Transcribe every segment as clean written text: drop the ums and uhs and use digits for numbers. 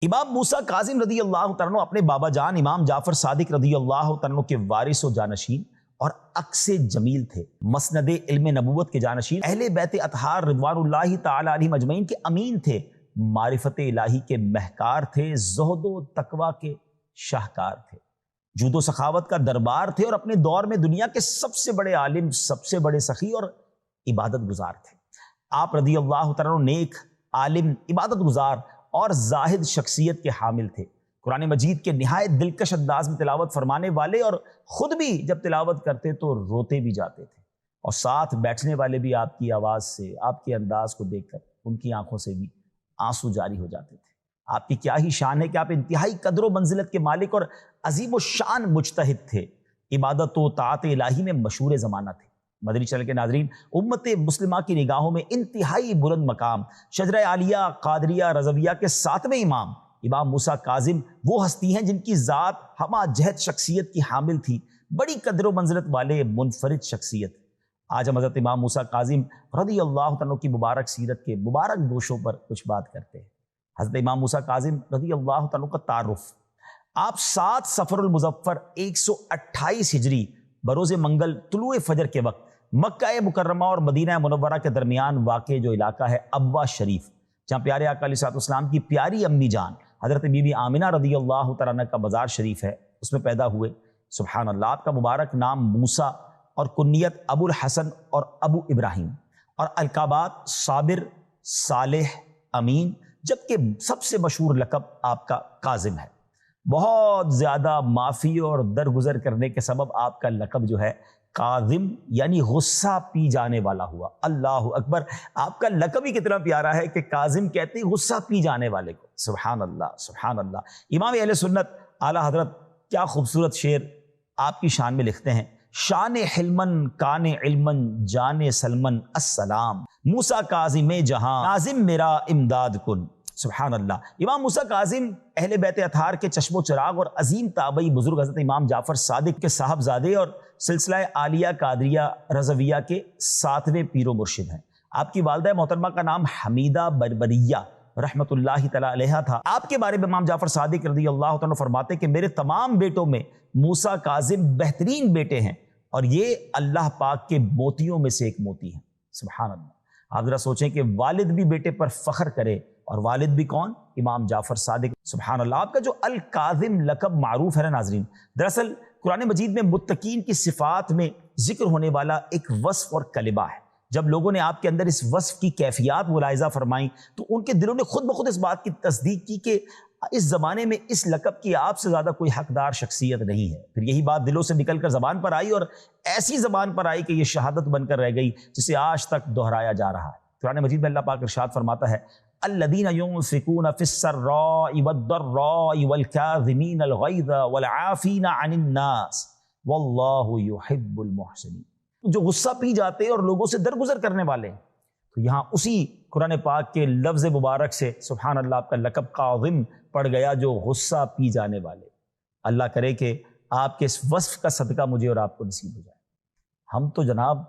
امام موسیٰ کاظم رضی اللہ تعالیٰ عنہ اپنے بابا جان امام جعفر صادق رضی اللہ تعالیٰ عنہ کے وارث و جانشین اور عکس جمیل تھے، مسند علم نبوت کے جانشین، اہل بیت اطہار رضوان اللہ تعالی علیہم اجمعین کے امین تھے، معرفت الہی کے مہکار تھے، زہد و تقوی کے شاہکار تھے، جود و سخاوت کا دربار تھے، اور اپنے دور میں دنیا کے سب سے بڑے عالم، سب سے بڑے سخی اور عبادت گزار تھے۔ آپ رضی اللہ تعالیٰ عنہ نیک، عالم، عبادت گزار اور زاہد شخصیت کے حامل تھے، قرآن مجید کے نہایت دلکش انداز میں تلاوت فرمانے والے، اور خود بھی جب تلاوت کرتے تو روتے بھی جاتے تھے، اور ساتھ بیٹھنے والے بھی آپ کی آواز سے، آپ کے انداز کو دیکھ کر ان کی آنکھوں سے بھی آنسو جاری ہو جاتے تھے۔ آپ کی کیا ہی شان ہے کہ آپ انتہائی قدر و منزلت کے مالک اور عظیم و شان مجتہد تھے، عبادت و طاعت الہی میں مشہور زمانہ تھے۔ مدنی چینل کے ناظرین، امت مسلمہ کی نگاہوں میں انتہائی بلند مقام، شجرہ عالیہ قادریہ رضویہ کے 7ویں امام موسیٰ کاظم وہ ہستی ہیں جن کی ذات ہمہ جہت شخصیت کی حامل تھی، بڑی قدر و منزلت والے منفرد شخصیت۔ آج ہم حضرت امام موسیٰ کاظم رضی اللہ عنہ کی مبارک سیرت کے مبارک گوشوں پر کچھ بات کرتے ہیں۔ حضرت امام موسیٰ کاظم رضی اللہ عنہ کا تعارف: آپ 7 صفر المظفر 128 ہجری بروز منگل طلوع فجر کے وقت مکہ مکرمہ اور مدینہ منورہ کے درمیان واقع جو علاقہ ہے ابوا شریف، جہاں پیارے آقا علیہ الصلوۃ والسلام کی پیاری امی جان حضرت بی بی آمنہ رضی اللہ تعالیٰ عنہ کا مزار شریف ہے، اس میں پیدا ہوئے۔ سبحان اللہ، آپ کا مبارک نام موسیٰ اور کنیت ابو الحسن اور ابو ابراہیم، اور القابات صابر، صالح، امین، جبکہ سب سے مشہور لقب آپ کا کاظم ہے۔ بہت زیادہ معافی اور درگزر کرنے کے سبب آپ کا لقب جو ہے کاظم یعنی غصہ پی جانے والا ہوا۔ اللہ اکبر، آپ کا لقب ہی کتنا پیارا ہے کہ کاظم کہتے ہیں غصہ پی جانے والے کو۔ سبحان اللہ، سبحان اللہ۔ امام اہل سنت اعلیٰ حضرت کیا خوبصورت شعر آپ کی شان میں لکھتے ہیں: شان حلمن کان علمن جان سلمن السلام، موسیٰ کاظم جہاں ناظم میرا امداد کن۔ سبحان اللہ۔ امام موسیٰ کاظم اہل بیت اطہار کے چشم و چراغ اور عظیم تابعی بزرگ حضرت امام جعفر صادق کے صاحبزادے اور سلسلہ عالیہ قادریہ رضویہ کے 7ویں پیر و مرشد ہیں۔ آپ کی والدہ محترمہ کا نام حمیدہ بربریہ رحمۃ اللہ تعالی علیہا تھا۔ آپ کے بارے میں امام جعفر صادق رضی اللہ عنہ فرماتے کہ میرے تمام بیٹوں میں موسیٰ کاظم بہترین بیٹے ہیں، اور یہ اللہ پاک کے موتیوں میں سے ایک موتی ہیں۔ سبحان اللہ۔ آپ ذرا سوچیں کہ والد بھی بیٹے پر فخر کرے، اور والد بھی کون؟ امام جعفر صادق۔ سبحان اللہ۔ آپ کا جو الکاظم لقب معروف ہے نا ناظرین، دراصل قرآن مجید میں متقین کی صفات میں ذکر ہونے والا ایک وصف اور کلمہ ہے۔ جب لوگوں نے آپ کے اندر اس وصف کی کیفیات ملاحظہ فرمائیں تو ان کے دلوں نے خود بخود اس بات کی تصدیق کی کہ اس زمانے میں اس لقب کی آپ سے زیادہ کوئی حقدار شخصیت نہیں ہے۔ پھر یہی بات دلوں سے نکل کر زبان پر آئی، اور ایسی زبان پر آئی کہ یہ شہادت بن کر رہ گئی جسے آج تک دہرایا جا رہا ہے۔ قرآن مجید میں اللہ پاک ارشاد فرماتا ہے: الذین ينفقون فی السراء والضراء والکاظمین الغیظ والعافین عن الناس واللہ یحب المحسنین، جو غصہ پی جاتے اور لوگوں سے درگزر کرنے والے ہیں۔ تو یہاں اسی قرآن پاک کے لفظ مبارک سے سبحان اللہ آپ کا لقب کاظم پڑ گیا، جو غصہ پی جانے والے۔ اللہ کرے کہ آپ کے اس وصف کا صدقہ مجھے اور آپ کو نصیب ہو جائے۔ ہم تو جناب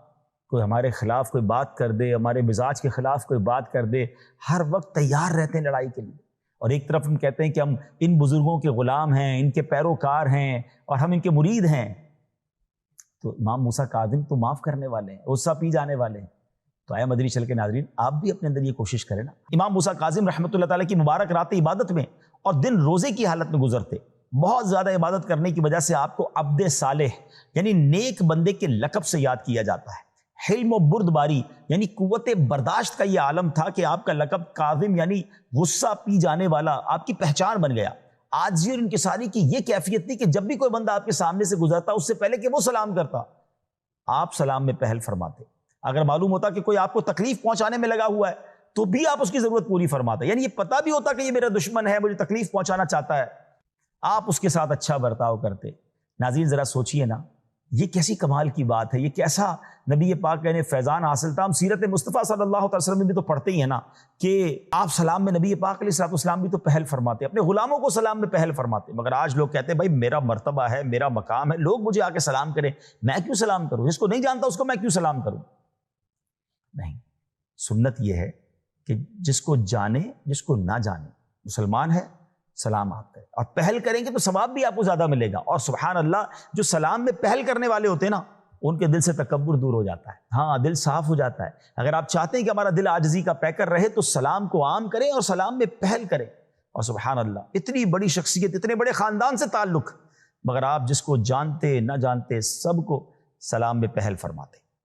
کوئی ہمارے خلاف کوئی بات کر دے، ہمارے مزاج کے خلاف کوئی بات کر دے، ہر وقت تیار رہتے ہیں لڑائی کے لیے، اور ایک طرف ہم کہتے ہیں کہ ہم ان بزرگوں کے غلام ہیں، ان کے پیروکار ہیں، اور ہم ان کے مرید ہیں۔ تو امام موسیٰ کاظم تو معاف کرنے والے ہیں، غصہ پی جانے والے ہیں۔ تو آیا مدنی چل کے ناظرین، آپ بھی اپنے اندر یہ کوشش کریں نا۔ امام موسیٰ کاظم رحمۃ اللہ تعالیٰ کی مبارک رات عبادت میں اور دن روزے کی حالت میں گزرتے۔ بہت زیادہ عبادت کرنے کی وجہ سے آپ کو عبد صالح یعنی نیک بندے کے لقب سے یاد کیا جاتا ہے۔ حلم و بردباری یعنی قوت برداشت کا یہ عالم تھا کہ آپ کا لقب کاظم یعنی غصہ پی جانے والا آپ کی پہچان بن گیا۔ عاجزی اور انکساری کی یہ کیفیت تھی کہ جب بھی کوئی بندہ آپ کے سامنے سے گزرتا، اس سے پہلے کہ وہ سلام کرتا، آپ سلام میں پہل فرماتے۔ اگر معلوم ہوتا کہ کوئی آپ کو تکلیف پہنچانے میں لگا ہوا ہے تو بھی آپ اس کی ضرورت پوری فرماتے، یعنی یہ پتہ بھی ہوتا کہ یہ میرا دشمن ہے، مجھے تکلیف پہنچانا چاہتا ہے، آپ اس کے ساتھ اچھا برتاؤ کرتے۔ ناظرین ذرا سوچئے نا، یہ کیسی کمال کی بات ہے، یہ کیسا نبی پاک نے فیضان حاصل تھا۔ ہم سیرت مصطفیٰ صلی اللہ علیہ وسلم میں بھی تو پڑھتے ہی ہیں نا کہ آپ سلام میں نبی پاک علیہ السلام بھی تو پہل فرماتے، اپنے غلاموں کو سلام میں پہل فرماتے۔ مگر آج لوگ کہتے ہیں بھائی میرا مرتبہ ہے، میرا مقام ہے، لوگ مجھے آ کے سلام کریں، میں کیوں سلام کروں؟ جس کو نہیں جانتا اس کو میں کیوں سلام کروں؟ نہیں، سنت یہ ہے کہ جس کو جانے جس کو نہ جانے، مسلمان ہے سلام آپ کریں، اور پہل کریں گے تو ثواب بھی آپ کو زیادہ ملے گا۔ اور سبحان اللہ، جو سلام میں پہل کرنے والے ہوتے ہیں نا، ان کے دل سے تکبر دور ہو جاتا ہے، ہاں دل صاف ہو جاتا ہے۔ اگر آپ چاہتے ہیں کہ ہمارا دل عاجزی کا پیکر رہے تو سلام کو عام کریں اور سلام میں پہل کریں۔ اور سبحان اللہ، اتنی بڑی شخصیت، اتنے بڑے خاندان سے تعلق، مگر آپ جس کو جانتے نہ جانتے سب کو سلام میں پہل فرماتے۔